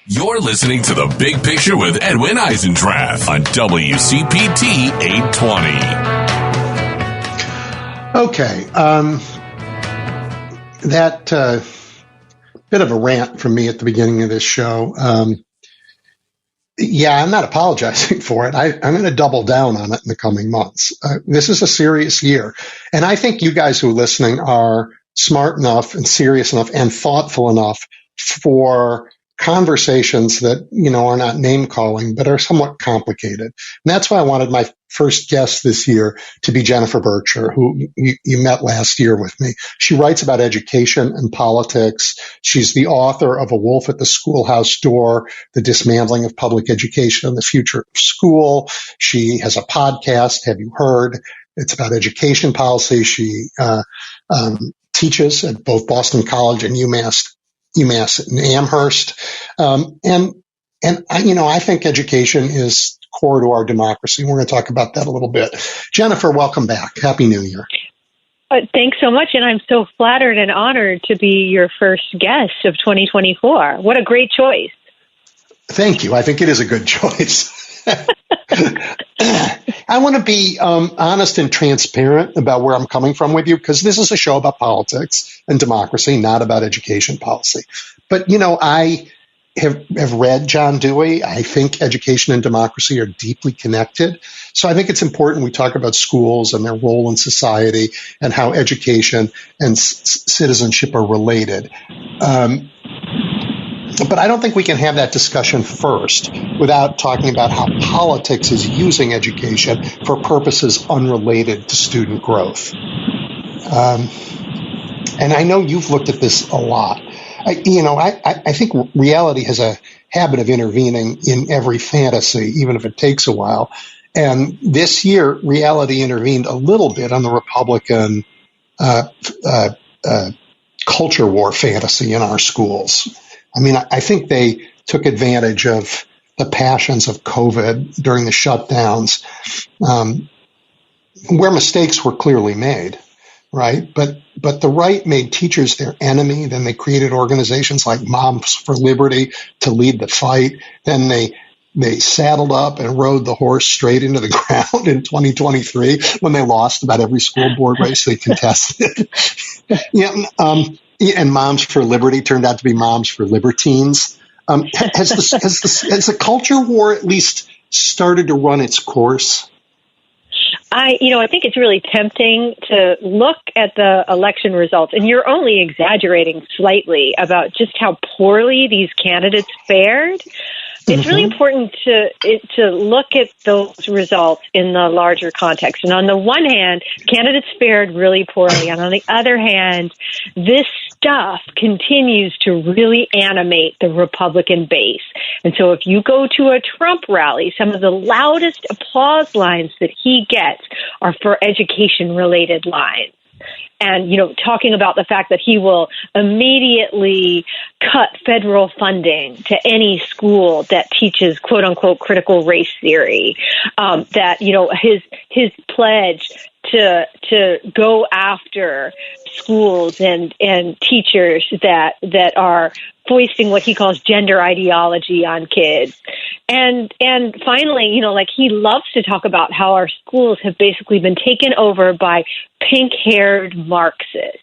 You're listening to The Big Picture with Edwin Eisendrath on WCPT 820. Okay. That bit of a rant from me at the beginning of this show. Yeah, I'm not apologizing for it. I'm going to double down on it in the coming months. This is a serious year. And I think you guys who are listening are smart enough and serious enough and thoughtful enough for conversations that, are not name calling, but are somewhat complicated. And that's why I wanted my first guest this year to be Jennifer Berkshire, who you met last year with me. She writes about education and politics. She's the author of A Wolf at the Schoolhouse Door, The Dismantling of Public Education and the Future of School. She has a podcast, Have You Heard? It's about education policy. She teaches at both Boston College and UMass and Amherst. And I think education is core to our democracy. We're going to talk about that a little bit. Jennifer, welcome back. Happy New Year. Thanks so much. And I'm so flattered and honored to be your first guest of 2024. What a great choice. Thank you. I think it is a good choice. I want to be honest and transparent about where I'm coming from with you, because this is a show about politics and democracy, not about education policy. But, I have read John Dewey. I think education and democracy are deeply connected. So I think it's important we talk about schools and their role in society and how education and citizenship are related. But I don't think we can have that discussion first without talking about how politics is using education for purposes unrelated to student growth. And I know you've looked at this a lot. I think reality has a habit of intervening in every fantasy, even if it takes a while. And this year, reality intervened a little bit on the Republican culture war fantasy in our schools. I mean, I think they took advantage of the passions of COVID during the shutdowns, where mistakes were clearly made, right? But the right made teachers their enemy. Then they created organizations like Moms for Liberty to lead the fight. Then they saddled up and rode the horse straight into the ground in 2023 when they lost about every school board race they contested. And Moms for Liberty turned out to be Moms for Libertines. Has the culture war at least started to run its course? I think it's really tempting to look at the election results, and you're only exaggerating slightly about just how poorly these candidates fared. It's really important to look at those results in the larger context. And on the one hand, candidates fared really poorly. And on the other hand, this stuff continues to really animate the Republican base. And so if you go to a Trump rally, some of the loudest applause lines that he gets are for education-related lines. And, talking about the fact that he will immediately cut federal funding to any school that teaches, quote unquote, critical race theory, that, his pledge to go after schools and teachers that are foisting what he calls gender ideology on kids. And finally, he loves to talk about how our schools have basically been taken over by pink-haired Marxists.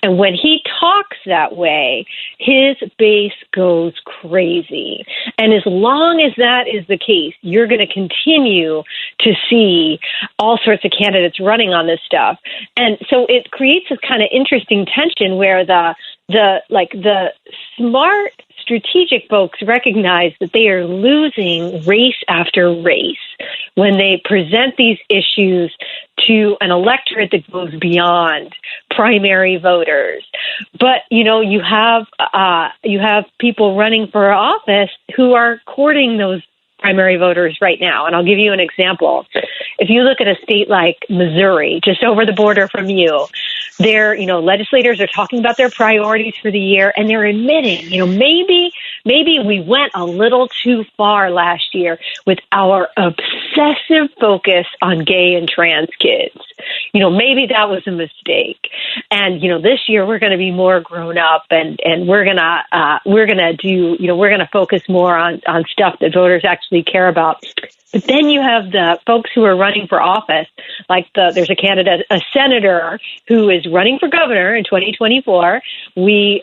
And when he talks that way, his base goes crazy. And as long as that is the case, you're going to continue to see all sorts of candidates running on this stuff. And so it creates this kind of interesting tension where the smart strategic folks recognize that they are losing race after race when they present these issues to an electorate that goes beyond primary voters. But, you have people running for office who are courting those primary voters right now. And I'll give you an example. If you look at a state like Missouri, just over the border from you, their, legislators are talking about their priorities for the year, and they're admitting, maybe we went a little too far last year with our obsession excessive focus on gay and trans kids. Maybe that was a mistake. And, this year we're going to be more grown up and we're going to focus more on stuff that voters actually care about. But then you have the folks who are running for office, like there's a candidate, a senator who is running for governor in 2024. We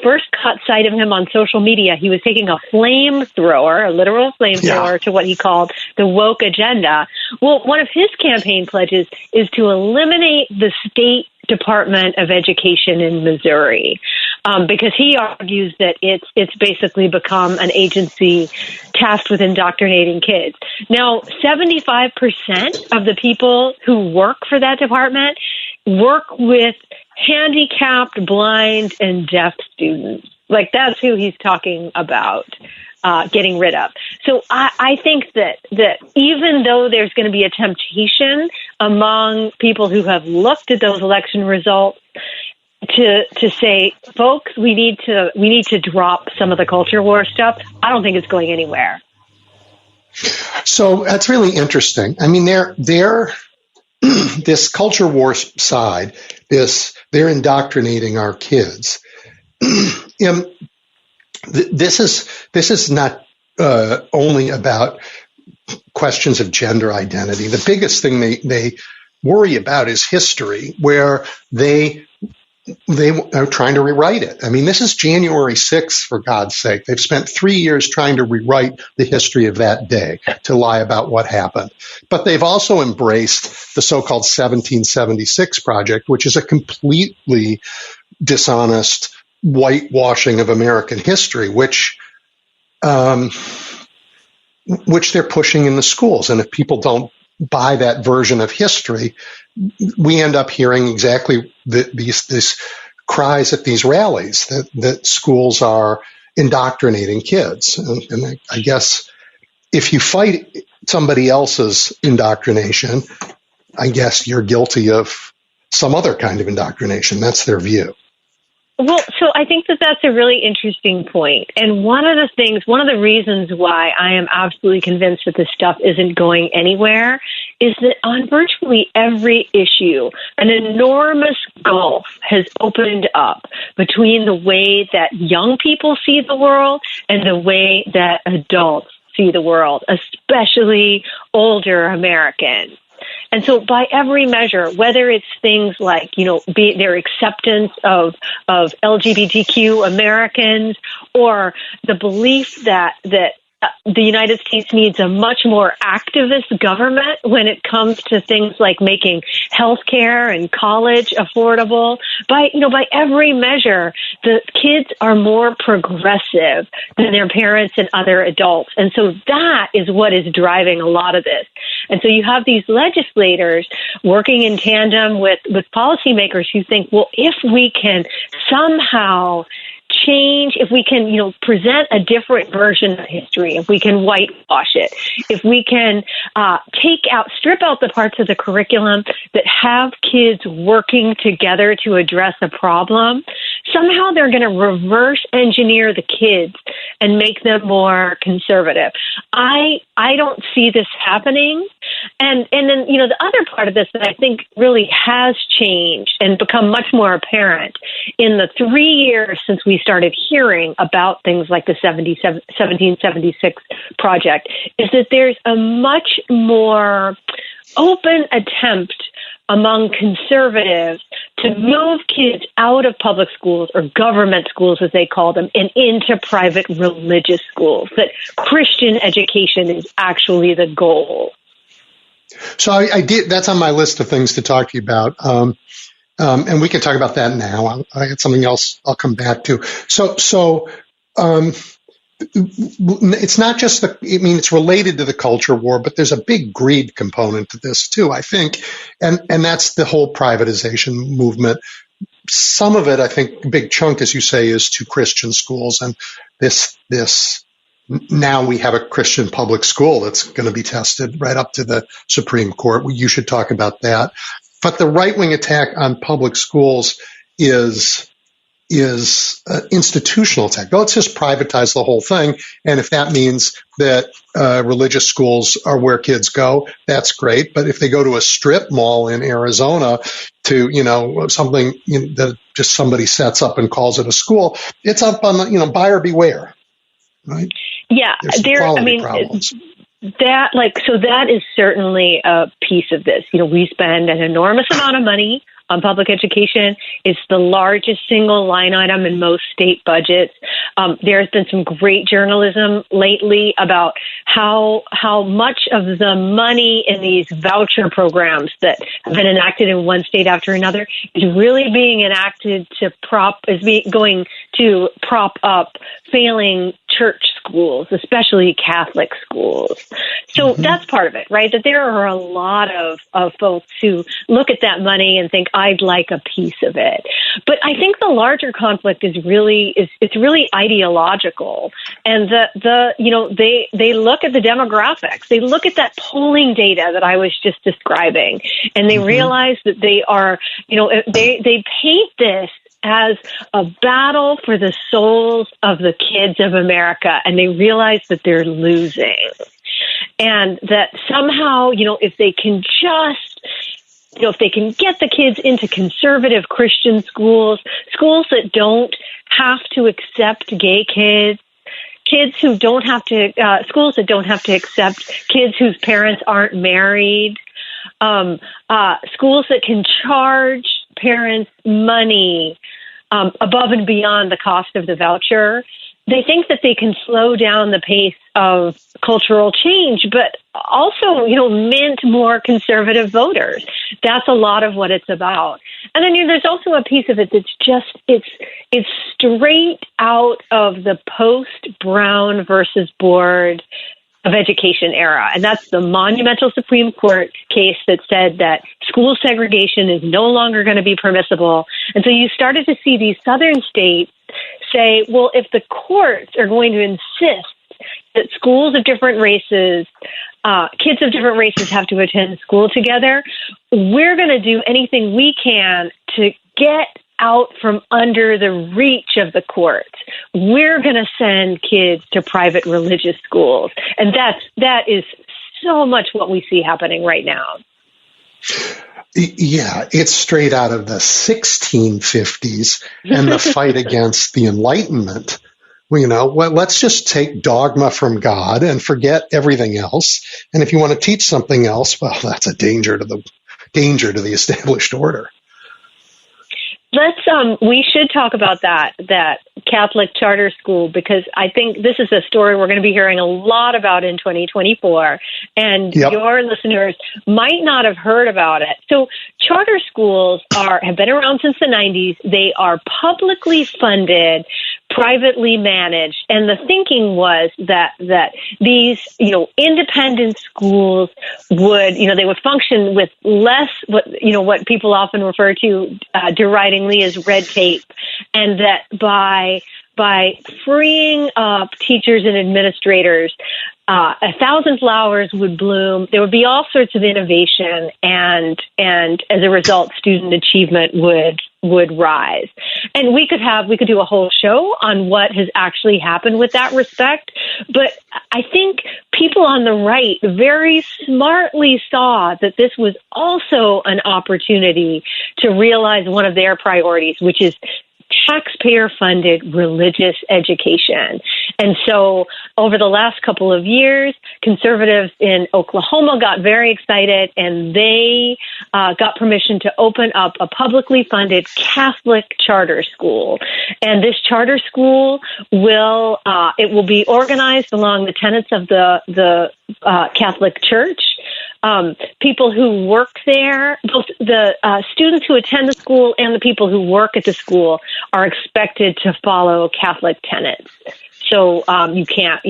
first caught sight of him on social media. He was taking a flamethrower, a literal flamethrower, to what he called the woke agenda. Well, one of his campaign pledges is to eliminate the state Department of Education in Missouri, because he argues that it's basically become an agency tasked with indoctrinating kids. Now, 75% of the people who work for that department work with handicapped, blind, and deaf students. Like, that's who he's talking about getting rid of. So I think that even though there's going to be a temptation among people who have looked at those election results to say, folks, we need to drop some of the culture war stuff, I don't think it's going anywhere. So that's really interesting. I mean, this culture war side, they're indoctrinating our kids. This is not only about questions of gender identity. The biggest thing they worry about is history, where they are trying to rewrite it. I mean, this is January 6th, for God's sake. They've spent 3 years trying to rewrite the history of that day, to lie about what happened. But they've also embraced the so-called 1776 project, which is a completely dishonest whitewashing of American history, which they're pushing in the schools. And if people don't buy that version of history, we end up hearing exactly these cries at these rallies that schools are indoctrinating kids. And I guess if you fight somebody else's indoctrination, I guess you're guilty of some other kind of indoctrination. That's their view. Well, so I think that's a really interesting point. And one of the reasons why I am absolutely convinced that this stuff isn't going anywhere is that on virtually every issue, an enormous gulf has opened up between the way that young people see the world and the way that adults see the world, especially older Americans. And so by every measure, whether it's things like, their acceptance of LGBTQ Americans, or the belief that the United States needs a much more activist government when it comes to things like making healthcare and college affordable. By every measure, the kids are more progressive than their parents and other adults. And so that is what is driving a lot of this. And so you have these legislators working in tandem with policymakers who think, well, if we can somehow change, if we can, present a different version of history, if we can whitewash it, if we can strip out the parts of the curriculum that have kids working together to address a problem, somehow they're going to reverse engineer the kids and make them more conservative. I don't see this happening. And then, the other part of this that I think really has changed and become much more apparent in the 3 years since we started hearing about things like the 1776 project is that there's a much more open attempt among conservatives to move kids out of public schools, or government schools as they call them, and into private religious schools, that Christian education is actually the goal. So I did. That's on my list of things to talk to you about, and we can talk about that now. I had something else I'll come back to. So it's not just it's related to the culture war, but there's a big greed component to this too, I think, and that's the whole privatization movement. Some of it, I think, a big chunk, as you say, is to Christian schools, and this. Now we have a Christian public school that's going to be tested right up to the Supreme Court. You should talk about that. But the right-wing attack on public schools is is institutional tech. Let's just privatize the whole thing. And if that means that religious schools are where kids go, that's great. But if they go to a strip mall in Arizona to, something that just somebody sets up and calls it a school, it's up on, buyer beware, right? Yeah, problems. That is certainly a piece of this. We spend an enormous amount of money on public education. It's the largest single line item in most state budgets. There's been some great journalism lately about how much of the money in these voucher programs that have been enacted in one state after another is really being enacted going to prop up failing church schools, especially Catholic schools. So that's part of it, right? That there are a lot of folks who look at that money and think, I'd like a piece of it. But I think the larger conflict is really ideological. And they look at the demographics. They look at that polling data that I was just describing, and they realize that they are, they paint this as a battle for the souls of the kids of America, and they realize that they're losing. And that somehow, if they can get the kids into conservative Christian schools that don't have to accept gay kids, schools that don't have to accept kids whose parents aren't married, schools that can charge parents money above and beyond the cost of the voucher. They think that they can slow down the pace of cultural change, but also, mint more conservative voters. That's a lot of what it's about. And then there's also a piece of it that's just, it's straight out of the post-Brown versus Board of Education era. And that's the monumental Supreme Court case that said that school segregation is no longer going to be permissible. And so you started to see these southern states say, well, if the courts are going to insist that schools of different races, kids of different races have to attend school together, we're going to do anything we can to get out from under the reach of the courts. We're going to send kids to private religious schools. And that is so much what we see happening right now. Yeah, it's straight out of the 1650s and the fight against the Enlightenment. Let's just take dogma from God and forget everything else. And if you want to teach something else, well, that's a danger to the established order. We should talk about that Catholic charter school, because I think this is a story we're going to be hearing a lot about in 2024, and your listeners might not have heard about it. So charter schools have been around since the 90s. They are publicly funded, privately managed, and the thinking was that these independent schools would they would function with less what people often refer to deridingly as red tape, and that by freeing up teachers and administrators, 1,000 flowers would bloom. There would be all sorts of innovation, and as a result, student achievement would rise. And we could do a whole show on what has actually happened with that respect. But I think people on the right very smartly saw that this was also an opportunity to realize one of their priorities, which is taxpayer-funded religious education. And so over the last couple of years, conservatives in Oklahoma got very excited, and they got permission to open up a publicly funded Catholic charter school. And this charter school will be organized along the tenets of the Catholic Church. People who work there, both the students who attend the school and the people who work at the school, are expected to follow Catholic tenets. So you can't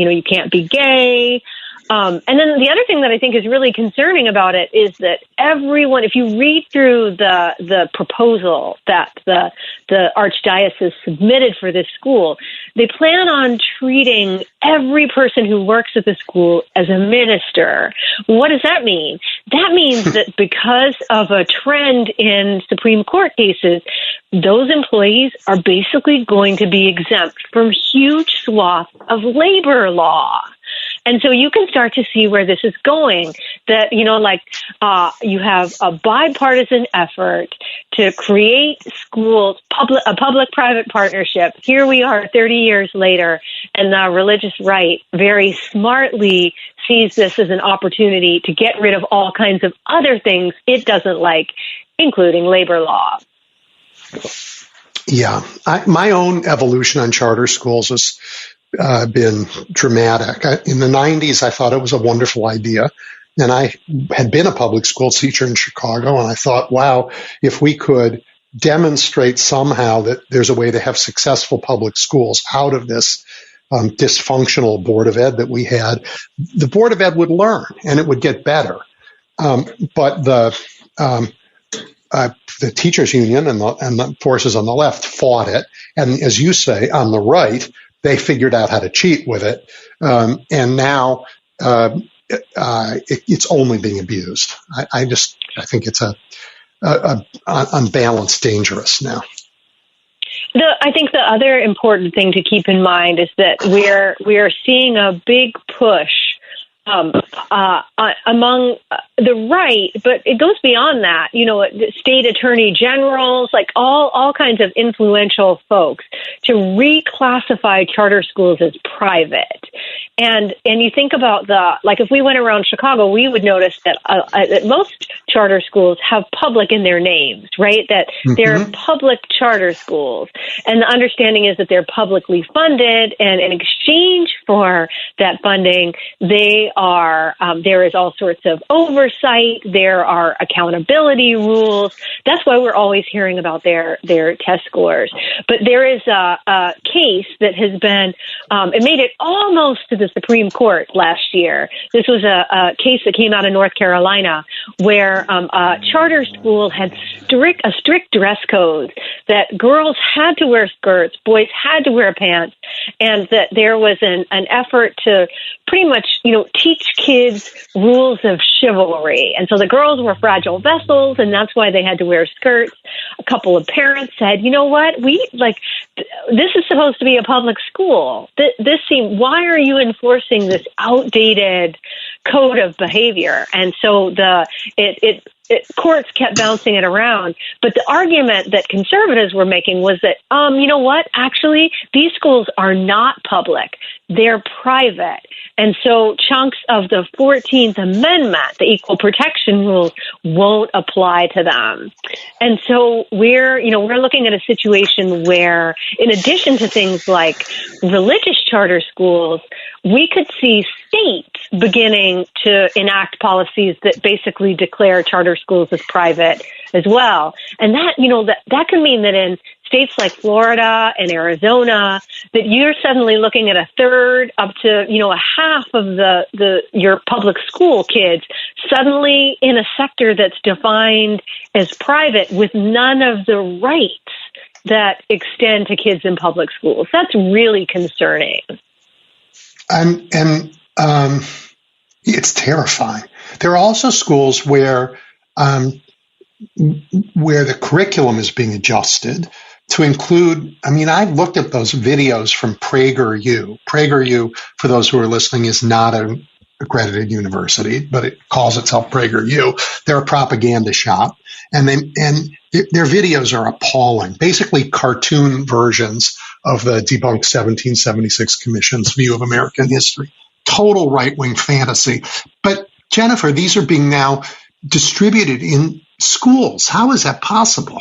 be gay. And then the other thing that I think is really concerning about it is that everyone, if you read through the proposal that the archdiocese submitted for this school, they plan on treating every person who works at the school as a minister. What does that mean? That means that because of a trend in Supreme Court cases, those employees are basically going to be exempt from huge swaths of labor law. And so you can start to see where this is going, that, you have a bipartisan effort to create schools, a public-private partnership. Here we are 30 years later, and the religious right very smartly sees this as an opportunity to get rid of all kinds of other things it doesn't like, including labor law. Yeah. My own evolution on charter schools has been dramatic. In the 90s, I thought it was a wonderful idea. And I had been a public school teacher in Chicago, and I thought, wow, if we could demonstrate somehow that there's a way to have successful public schools out of this dysfunctional Board of Ed that we had, the Board of Ed would learn and it would get better. But the teachers union and the forces on the left fought it. And as you say, on the right, they figured out how to cheat with it. And now it's only being abused. I think it's unbalanced, dangerous now. I think the other important thing to keep in mind is that we are seeing a big push among the right, but it goes beyond that. State attorney generals, like all kinds of influential folks, to reclassify charter schools as private. And you think about if we went around Chicago, we would notice that most charter schools have public in their names, right? That they're public charter schools. And the understanding is that they're publicly funded, and in exchange for that funding, there is all sorts of oversight. There are accountability rules. That's why we're always hearing about their test scores. But there is a case that has been, it made it almost to the Supreme Court last year. This was a case that came out of North Carolina where a charter school had a strict dress code, that girls had to wear skirts, boys had to wear pants, and that there was an effort to pretty much, teach kids rules of chivalry. And so the girls were fragile vessels, and that's why they had to wear skirts. A couple of parents said, you know what, this is supposed to be a public school. Why are you enforcing this outdated code of behavior? And so courts kept bouncing it around. But the argument that conservatives were making was that, you know what, actually, these schools are not public. They're private. And so chunks of the 14th Amendment, the equal protection rules, won't apply to them. And so we're looking at a situation where, in addition to things like religious charter schools, we could see states beginning to enact policies that basically declare charter schools as private as well. And that could mean that in states like Florida and Arizona, that you're suddenly looking at a third up to, a half of your public school kids suddenly in a sector that's defined as private with none of the rights that extend to kids in public schools. That's really concerning. And it's terrifying. There are also schools where the curriculum is being adjusted to include, I've looked at those videos from PragerU. PragerU, for those who are listening, is not an accredited university, but it calls itself PragerU. They're a propaganda shop, and their videos are appalling. Basically, cartoon versions of the debunked 1776 Commission's view of American history. Total right-wing fantasy. But Jennifer, these are being now distributed in schools. How is that possible?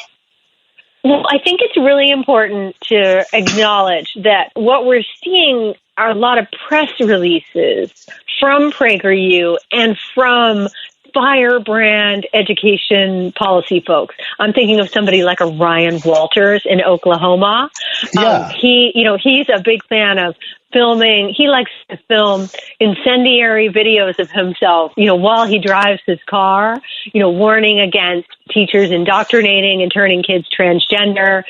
Well, I think it's really important to acknowledge that what we're seeing are a lot of press releases from PragerU and from firebrand education policy folks. I'm thinking of somebody like a Ryan Walters in Oklahoma. Yeah. He's a big fan of filming. He likes to film incendiary videos of himself, while he drives his car, warning against teachers indoctrinating and turning kids transgender.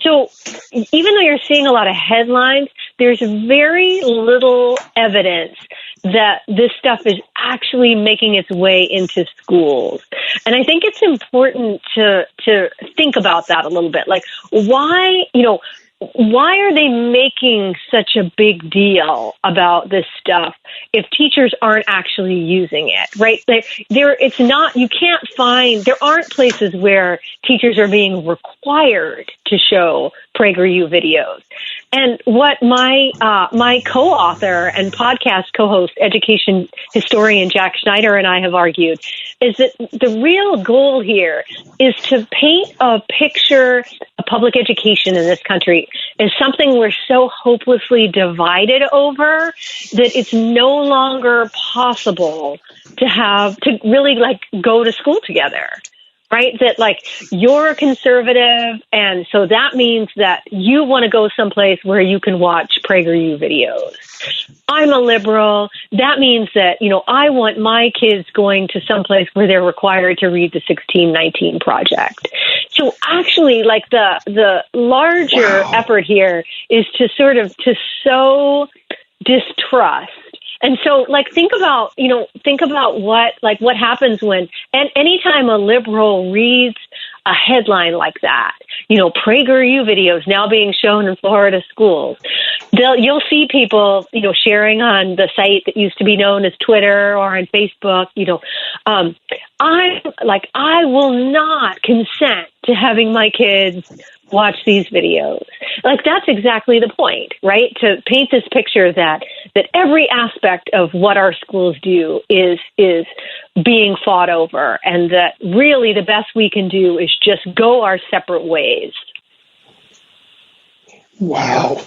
So even though you're seeing a lot of headlines, there's very little evidence that this stuff is actually making its way into schools. And I think it's important to think about that a little bit. Like, why are they making such a big deal about this stuff if teachers aren't actually using it, right? There aren't places where teachers are being required to show PragerU videos. And what my co-author and podcast co-host, education historian Jack Schneider, and I have argued is that the real goal here is to paint a picture of public education in this country as something we're so hopelessly divided over that it's no longer possible to really go to school together. Right? That you're a conservative, and so that means that you want to go someplace where you can watch PragerU videos. I'm a liberal. That means that, I want my kids going to someplace where they're required to read the 1619 Project. So actually, the larger effort here is to sow distrust. And so, think about what happens when, and anytime a liberal reads a headline like that, PragerU videos now being shown in Florida schools, you'll see people, sharing on the site that used to be known as Twitter or on Facebook, I will not consent to having my kids watch these videos. That's exactly the point, right? To paint this picture that every aspect of what our schools do is being fought over, and that really the best we can do is just go our separate ways. Wow.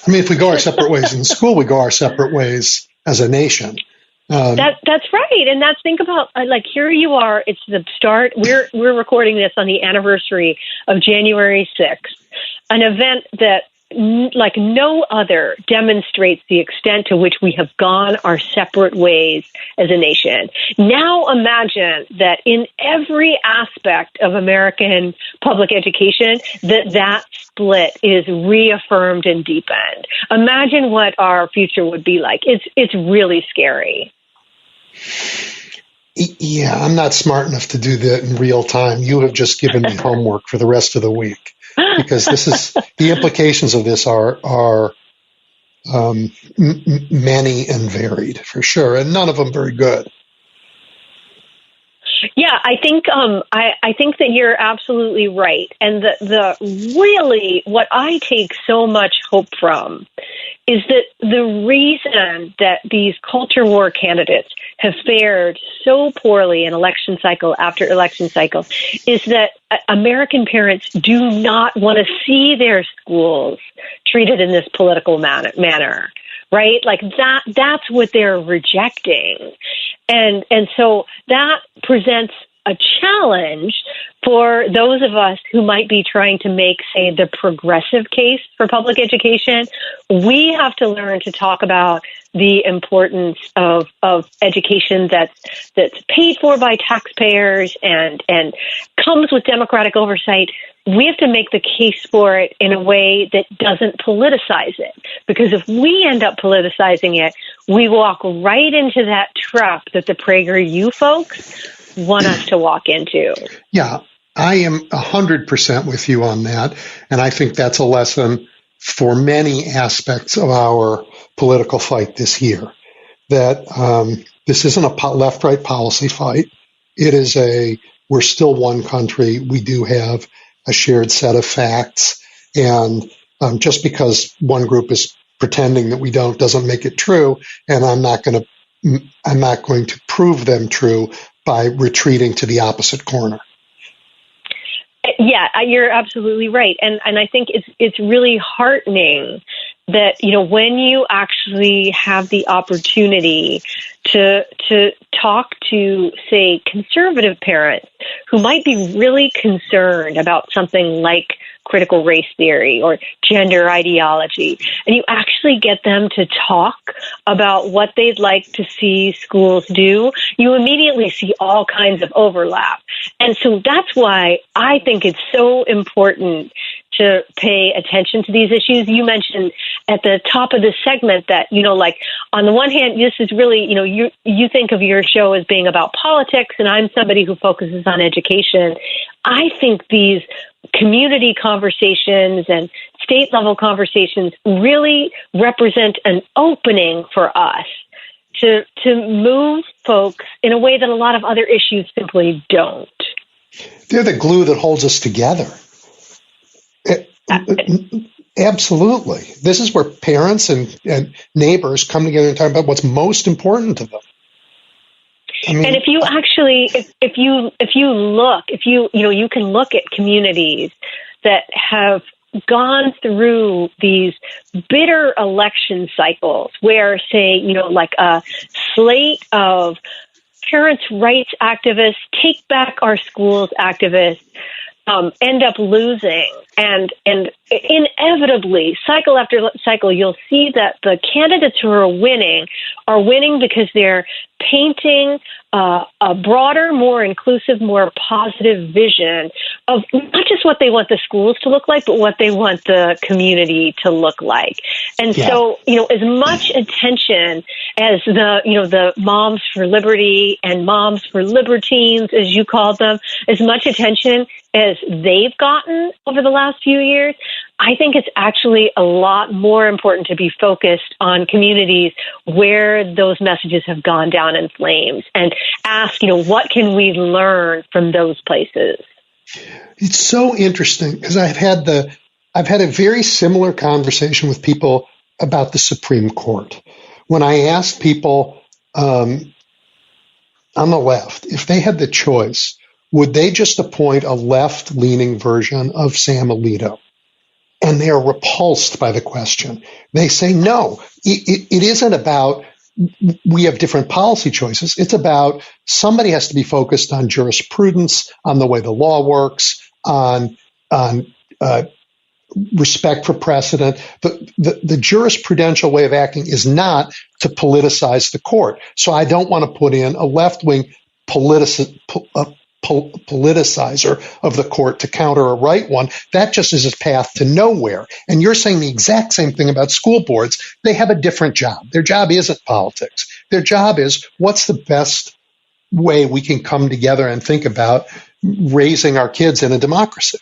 I mean, if we go our separate ways in school, we go our separate ways as a nation. That's right. And think about, here you are, it's the start. We're recording this on the anniversary of January 6th, an event that no other demonstrates the extent to which we have gone our separate ways as a nation. Now imagine that in every aspect of American public education, that split is reaffirmed and deepened. Imagine what our future would be like. It's really scary. Yeah, I'm not smart enough to do that in real time. You have just given me homework for the rest of the week, because the implications of this are many and varied for sure, and none of them very good. Yeah, I think that you're absolutely right, and the really what I take so much hope from is that the reason that these culture war candidates have fared so poorly in election cycle after election cycle is that American parents do not want to see their schools treated in this political manner, right? That's what they're rejecting. And so that presents a challenge for those of us who might be trying to make, say, the progressive case for public education. We have to learn to talk about the importance of education that's paid for by taxpayers and comes with democratic oversight. We have to make the case for it in a way that doesn't politicize it. Because if we end up politicizing it, we walk right into that trap that the PragerU folks want us to walk into. Yeah, I am 100% with you on that. And I think that's a lesson for many aspects of our political fight this year, that this isn't a left-right policy fight. It is we're still one country. We do have a shared set of facts. And just because one group is pretending that we don't doesn't make it true. And I'm not going to prove them true by retreating to the opposite corner. Yeah, you're absolutely right. And I think it's really heartening that, when you actually have the opportunity to talk to, say, conservative parents who might be really concerned about something like critical race theory or gender ideology, and you actually get them to talk about what they'd like to see schools do, you immediately see all kinds of overlap. And so that's why I think it's so important to pay attention to these issues. You mentioned at the top of this segment that, like on the one hand, this is really, you think of your show as being about politics, and I'm somebody who focuses on education. I think these community conversations and state level conversations really represent an opening for us to move folks in a way that a lot of other issues simply don't. They're the glue that holds us together. Absolutely. This is where parents and neighbors come together and talk about what's most important to them. And if you actually, if you can look at communities that have gone through these bitter election cycles where, say, like a slate of parents' rights activists, take back our schools activists, end up losing. And inevitably, cycle after cycle, you'll see that the candidates who are winning because they're painting a broader, more inclusive, more positive vision of not just what they want the schools to look like, but what they want the community to look like. And so, as much attention as the Moms for Liberty and Moms for Libertines, as you called them, as much attention as they've gotten over the last few years, I think it's actually a lot more important to be focused on communities where those messages have gone down in flames and ask, what can we learn from those places? It's so interesting because I've had a very similar conversation with people about the Supreme Court. When I asked people on the left if they had the choice, would they just appoint a left-leaning version of Sam Alito? And they are repulsed by the question. They say, no, it isn't about we have different policy choices. It's about somebody has to be focused on jurisprudence, on the way the law works, on respect for precedent. The jurisprudential way of acting is not to politicize the court. So I don't want to put in a left-wing politicizer of the court to counter a right one. That just is a path to nowhere. And you're saying the exact same thing about school boards. They have a different job. Their job isn't politics. Their job is what's the best way we can come together and think about raising our kids in a democracy.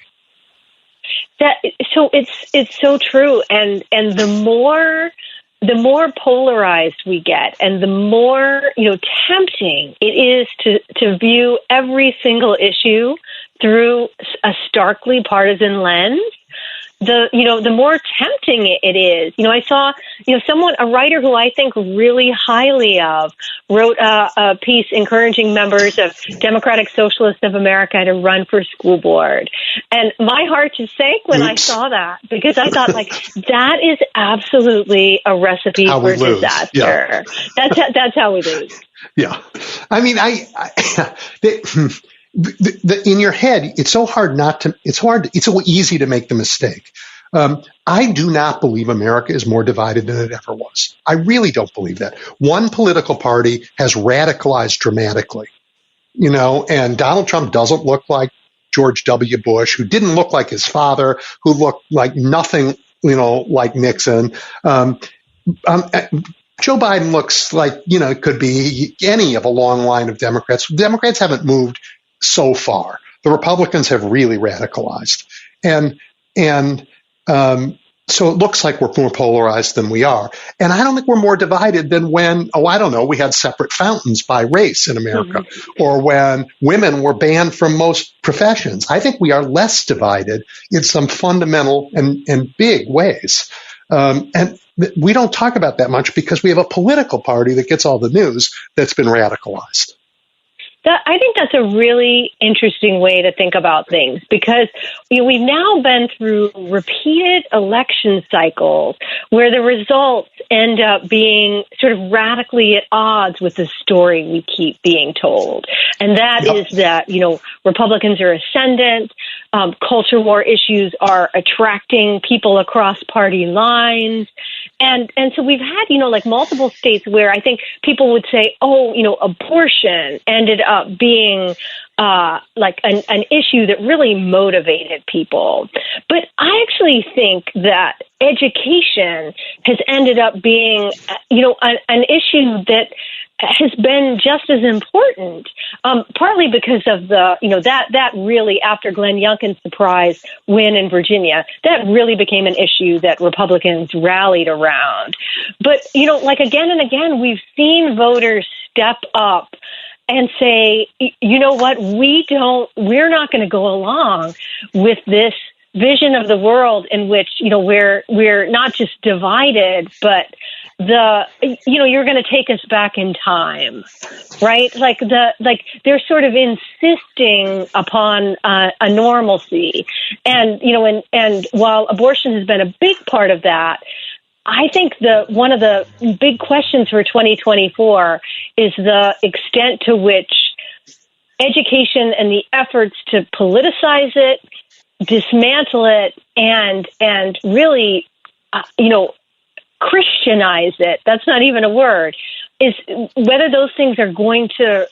So it's so true. And the more polarized we get and the more, tempting it is to view every single issue through a starkly partisan lens, the more tempting it is. I saw, a writer who I think really highly of wrote a piece encouraging members of Democratic Socialists of America to run for school board. And my heart just sank when I saw that because I thought, that is absolutely a recipe for disaster. Yeah. That's how we lose. Yeah. I mean, in your head, it's so hard it's so easy to make the mistake. I do not believe America is more divided than it ever was. I really don't believe that. One political party has radicalized dramatically, and Donald Trump doesn't look like George W. Bush, who didn't look like his father, who looked like nothing, like Nixon. Joe Biden looks like, it could be any of a long line of Democrats. Democrats haven't moved so far. The Republicans have really radicalized. So it looks like we're more polarized than we are. And I don't think we're more divided than when, we had separate fountains by race in America, or when women were banned from most professions. I think we are less divided in some fundamental and big ways. And we don't talk about that much because we have a political party that gets all the news that's been radicalized. I think that's a really interesting way to think about things, because we've now been through repeated election cycles where the results end up being sort of radically at odds with the story we keep being told. And that is that, Republicans are ascendant, culture war issues are attracting people across party lines. And so we've had, multiple states where I think people would say, abortion ended up being like an issue that really motivated people. But I actually think that education has ended up being, an issue that has been just as important, partly because of that really, after Glenn Youngkin's surprise win in Virginia, that really became an issue that Republicans rallied around. But, again and again, we've seen voters step up and say, you know what, we're not going to go along with this vision of the world in which, we're not just divided, but you're going to take us back in time, right? They're sort of insisting upon a normalcy. And while abortion has been a big part of that, I think one of the big questions for 2024 is the extent to which education and the efforts to politicize it, dismantle it, and really, Christianize it. That's not even a word. Is whether those things are going to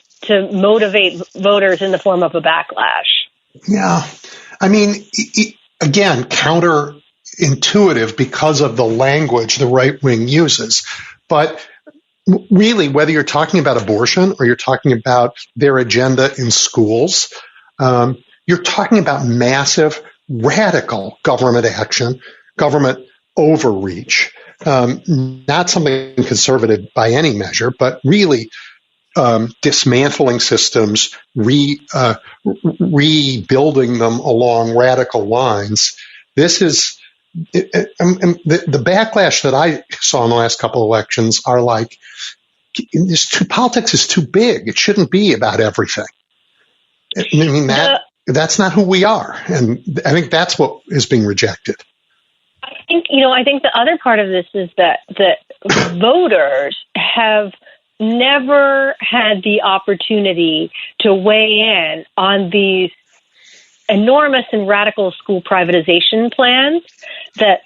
motivate voters in the form of a backlash. Yeah, I mean, again, counterintuitive because of the language the right wing uses, but really, whether you're talking about abortion or you're talking about their agenda in schools, you're talking about massive, radical government action, government overreach. Not something conservative by any measure, but really dismantling systems, rebuilding them along radical lines. This is the backlash that I saw in the last couple of elections are like, politics is too big. It shouldn't be about everything. I mean, that's not who we are. And I think that's what is being rejected. I think the other part of this is that voters have never had the opportunity to weigh in on these enormous and radical school privatization plans that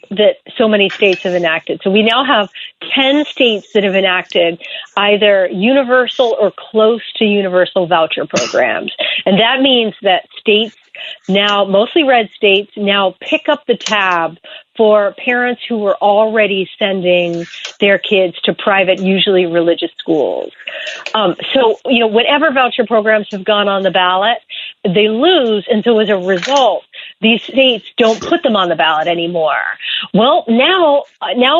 so many states have enacted. So we now have 10 states that have enacted either universal or close to universal voucher programs. And that means that states now, mostly red states, now pick up the tab for parents who were already sending their kids to private, usually religious schools. Whenever voucher programs have gone on the ballot, they lose. And so as a result, these states don't put them on the ballot anymore. Well, now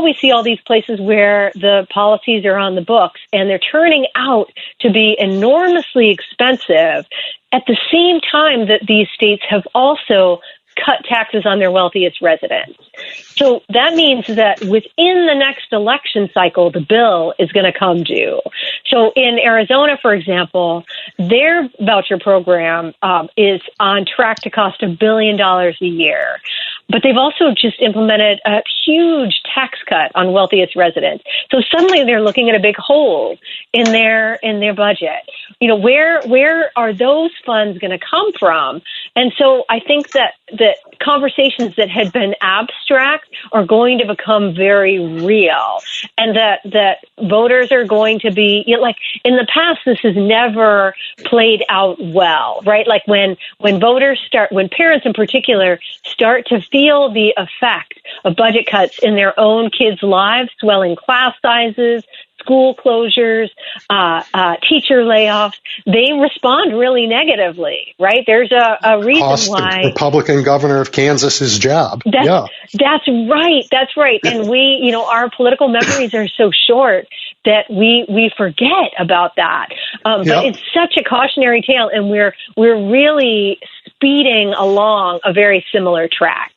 we see all these places where the policies are on the books and they're turning out to be enormously expensive at the same time that these states have also cut taxes on their wealthiest residents. So that means that within the next election cycle, the bill is going to come due. So in Arizona, for example, their voucher program is on track to cost $1 billion a year. But they've also just implemented a huge tax cut on wealthiest residents. So suddenly they're looking at a big hole in their budget. Where are those funds going to come from? And so I think that conversations that had been abstract are going to become very real, and that voters are going to be like in the past. This has never played out well, right? Like when parents in particular start to feel the effect of budget cuts in their own kids' lives, swelling class sizes, school closures, teacher layoffs, they respond really negatively, right? There's a reason why the Republican governor of Kansas's job. That's right. And we, our political memories are so short that we forget about that. But it's such a cautionary tale, and we're really speeding along a very similar track.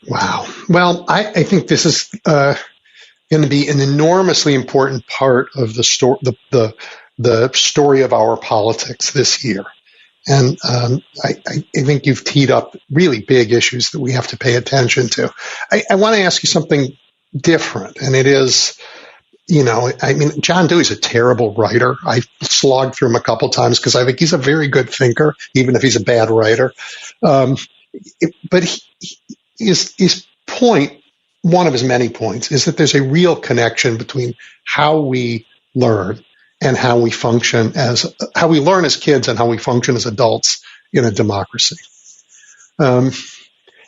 Wow. Well, I think this is going to be an enormously important part of the the story of our politics this year. And I think you've teed up really big issues that we have to pay attention to. I want to ask you something different, and it is, John Dewey's a terrible writer. I slogged through him a couple times because I think he's a very good thinker, even if he's a bad writer. But his point, one of his many points, is that there's a real connection between how we learn and how we learn as kids and how we function as adults in a democracy. And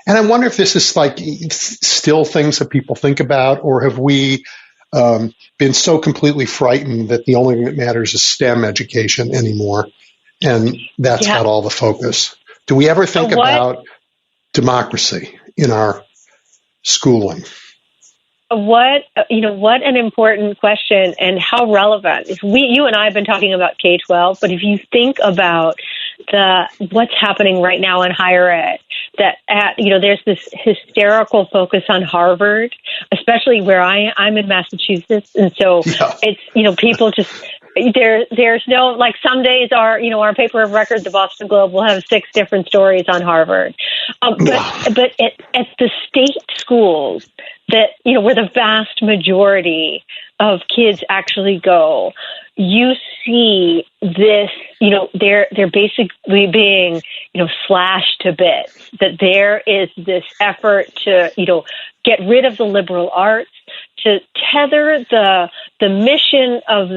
I wonder if this is like still things that people think about, or have we been so completely frightened that the only thing that matters is STEM education anymore, and that's got all the focus? Do we ever think about democracy in our schooling? What an important question, and how relevant. You and I have been talking about K-12, but if you think about what's happening right now in higher ed, there's this hysterical focus on Harvard, especially where I'm in Massachusetts, and so it's people just. There's no, like, some days our paper of record, the Boston Globe, will have 6 different stories on Harvard. But at the state schools that, where the vast majority of kids actually go, you see this, they're basically being, slashed to bits, that there is this effort to, get rid of the liberal arts, to tether the mission of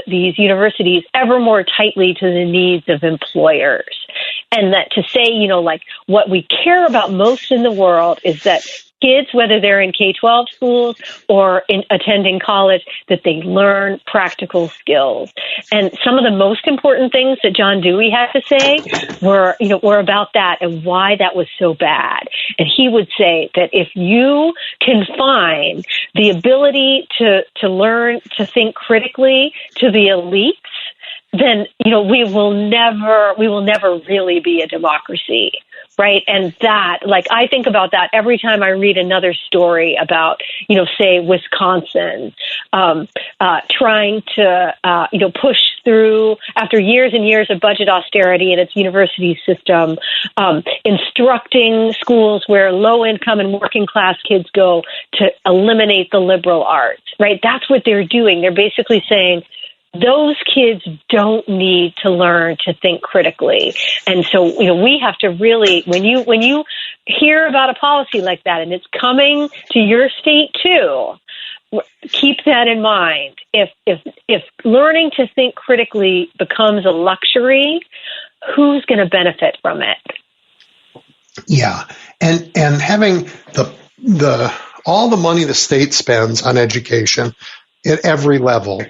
these universities ever more tightly to the needs of employers. And that to say, what we care about most in the world is that kids, whether they're in K-12 schools or in attending college, that they learn practical skills. And some of the most important things that John Dewey had to say were about that and why that was so bad. And he would say that if you can find the ability to learn to think critically to the elites, then, we will never really be a democracy. Right. And that, I think about that every time I read another story about, say, Wisconsin, trying to, push through after years and years of budget austerity in its university system, instructing schools where low income and working class kids go to eliminate the liberal arts. Right. That's what they're doing. They're basically saying, those kids don't need to learn to think critically. And so, we have to really, when you hear about a policy like that and it's coming to your state too, keep that in mind. If learning to think critically becomes a luxury, who's going to benefit from it? Yeah. And having all the money the state spends on education at every level,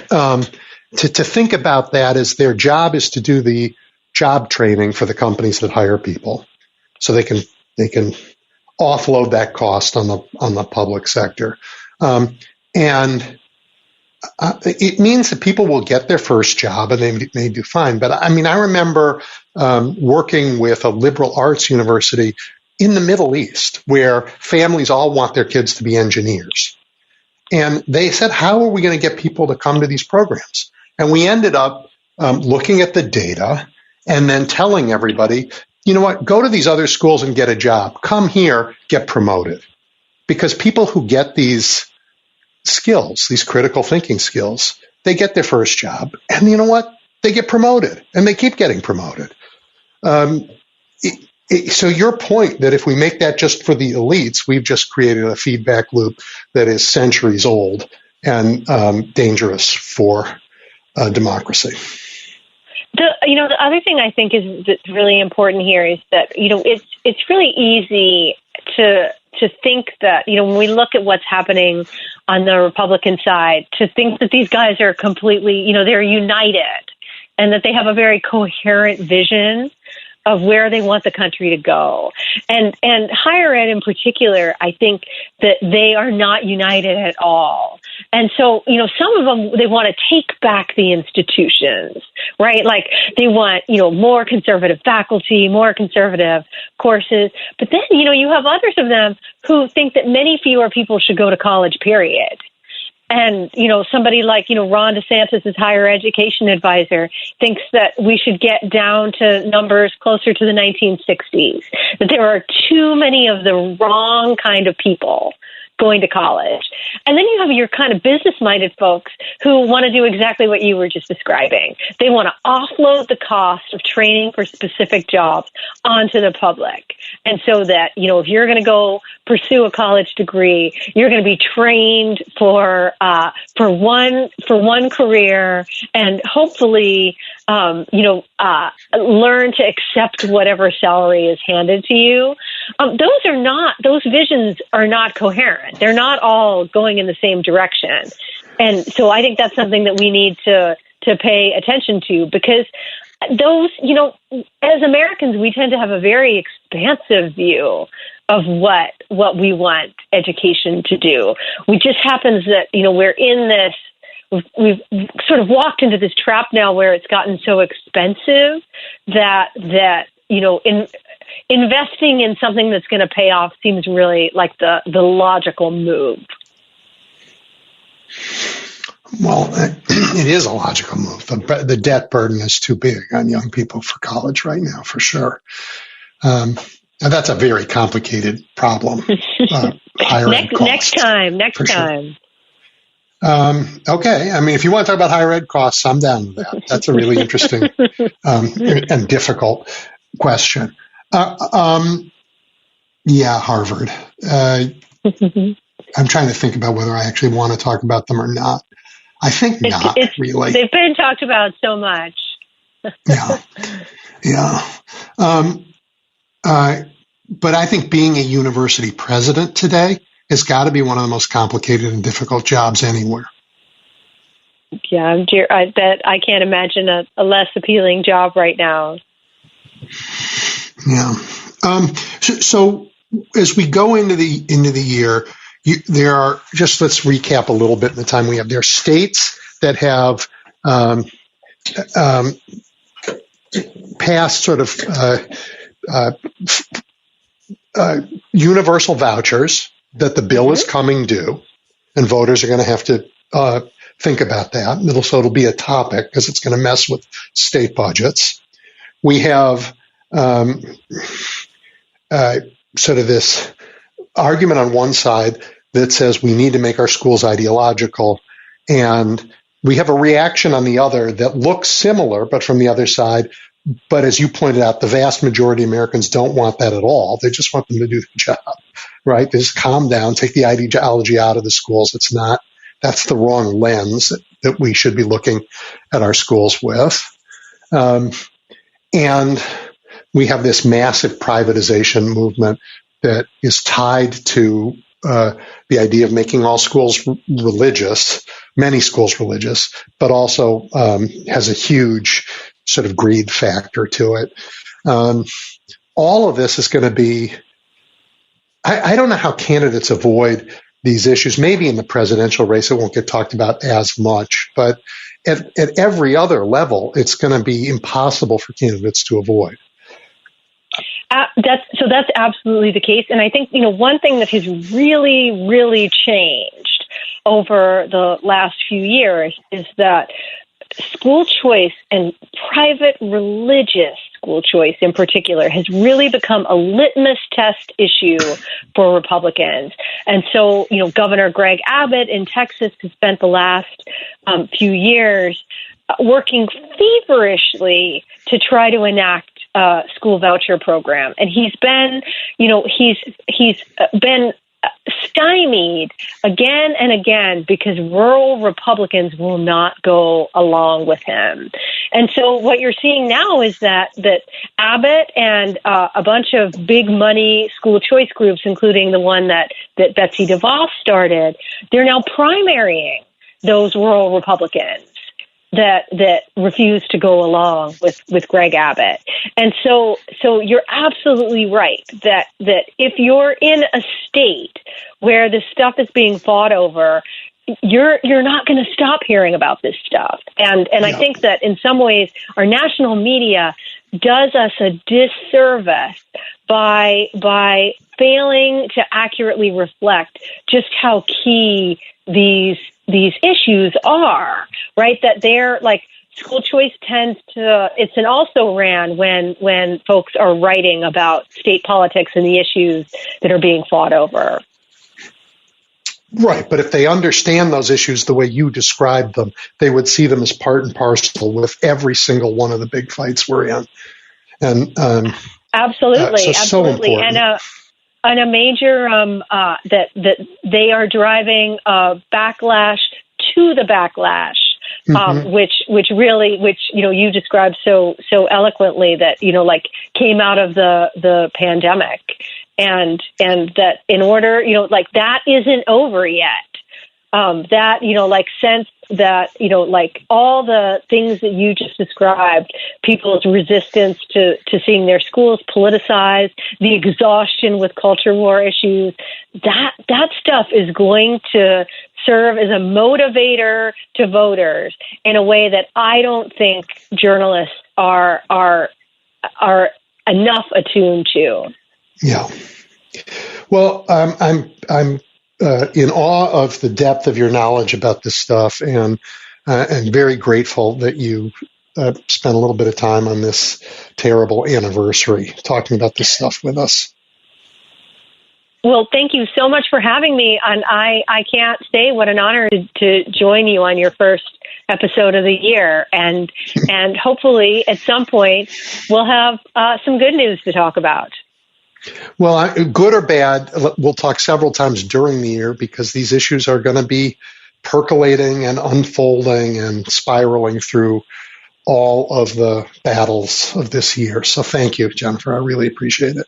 to think about that as their job is to do the job training for the companies that hire people, so they can offload that cost on the public sector, and it means that people will get their first job and they may do fine. But I remember working with a liberal arts university in the Middle East where families all want their kids to be engineers. And they said, how are we going to get people to come to these programs? And we ended up looking at the data and then telling everybody, you know what, go to these other schools and get a job. Come here, get promoted. Because people who get these skills, these critical thinking skills, they get their first job. And you know what? They get promoted and they keep getting promoted. So your point that if we make that just for the elites, we've just created a feedback loop that is centuries old and dangerous for democracy. The other thing I think that's really important here is that, it's really easy to think that, when we look at what's happening on the Republican side, to think that these guys are completely, they're united and that they have a very coherent vision of where they want the country to go. And higher ed in particular, I think that they are not united at all. And so, some of them, they want to take back the institutions, right? Like they want, more conservative faculty, more conservative courses. But then, you have others of them who think that many fewer people should go to college, period. And, somebody like, Ron DeSantis' higher education advisor thinks that we should get down to numbers closer to the 1960s, that there are too many of the wrong kind of people going to college. And then you have your kind of business-minded folks who want to do exactly what you were just describing. They want to offload the cost of training for specific jobs onto the public. And so that, if you're going to go pursue a college degree, you're going to be trained for one career and hopefully, learn to accept whatever salary is handed to you. Those visions are not coherent. They're not all going in the same direction. And so I think that's something that we need to pay attention to, because those, as Americans, we tend to have a very expansive view of what we want education to do. We just happens that, we're in this, we've sort of walked into this trap now where it's gotten so expensive that investing in something that's going to pay off seems really like the logical move. Well, it is a logical move. The debt burden is too big on young people for college right now, for sure. And that's a very complicated problem. Higher ed costs. Next time. Okay. I mean, if you want to talk about higher ed costs, I'm down with that. That's a really interesting and difficult question. Harvard. I'm trying to think about whether I actually want to talk about them or not. I think not really. They've been talked about so much. Yeah. But I think being a university president today has got to be one of the most complicated and difficult jobs anywhere. Yeah, I bet I can't imagine a less appealing job right now. Yeah. So as we go into the year, there are, just let's recap a little bit in the time we have. There are states that have passed sort of universal vouchers that the bill is coming due, and voters are going to have to think about that. So it'll be a topic because it's going to mess with state budgets. We have sort of this argument on one side that says we need to make our schools ideological, and we have a reaction on the other that looks similar, but from the other side. But as you pointed out, the vast majority of Americans don't want that at all. They just want them to do the job, right? They just calm down, take the ideology out of the schools. That's the wrong lens that we should be looking at our schools with. And we have this massive privatization movement that is tied to the idea of making all schools religious, many schools religious, but also has a huge sort of greed factor to it. All of this is going to be, I don't know how candidates avoid these issues. Maybe in the presidential race it won't get talked about as much, but at every other level it's going to be impossible for candidates to avoid. That's absolutely the case. And I think, one thing that has really, really changed over the last few years is that school choice, and private religious school choice in particular, has really become a litmus test issue for Republicans. And so, Governor Greg Abbott in Texas has spent the last few years working feverishly to try to enact school voucher program. And he's been stymied again and again because rural Republicans will not go along with him. And so what you're seeing now is that Abbott and a bunch of big money school choice groups, including the one that Betsy DeVos started, they're now primarying those rural Republicans that refuse to go along with Greg Abbott. And so you're absolutely right that if you're in a state where this stuff is being fought over, you're not going to stop hearing about this stuff. And I think that in some ways our national media does us a disservice by failing to accurately reflect just how key these these issues are, right? That they're like, school choice tends to, it's an also ran when folks are writing about state politics and the issues that are being fought over. Right, but if they understand those issues the way you described them, they would see them as part and parcel with every single one of the big fights we're in. And absolutely. So important. And a major that they are driving backlash to the backlash. Which you described so eloquently, that like came out of the pandemic, and that in order that isn't over yet. That sense that all the things that you just described, people's resistance to seeing their schools politicized, the exhaustion with culture war issues, that stuff is going to serve as a motivator to voters in a way that I don't think journalists are enough attuned to. Yeah. Well, I'm in awe of the depth of your knowledge about this stuff, and very grateful that you spent a little bit of time on this terrible anniversary talking about this stuff with us. Well, thank you so much for having me. And I can't say what an honor to join you on your first episode of the year. And hopefully at some point we'll have some good news to talk about. Well, good or bad, we'll talk several times during the year, because these issues are going to be percolating and unfolding and spiraling through all of the battles of this year. So thank you, Jennifer. I really appreciate it.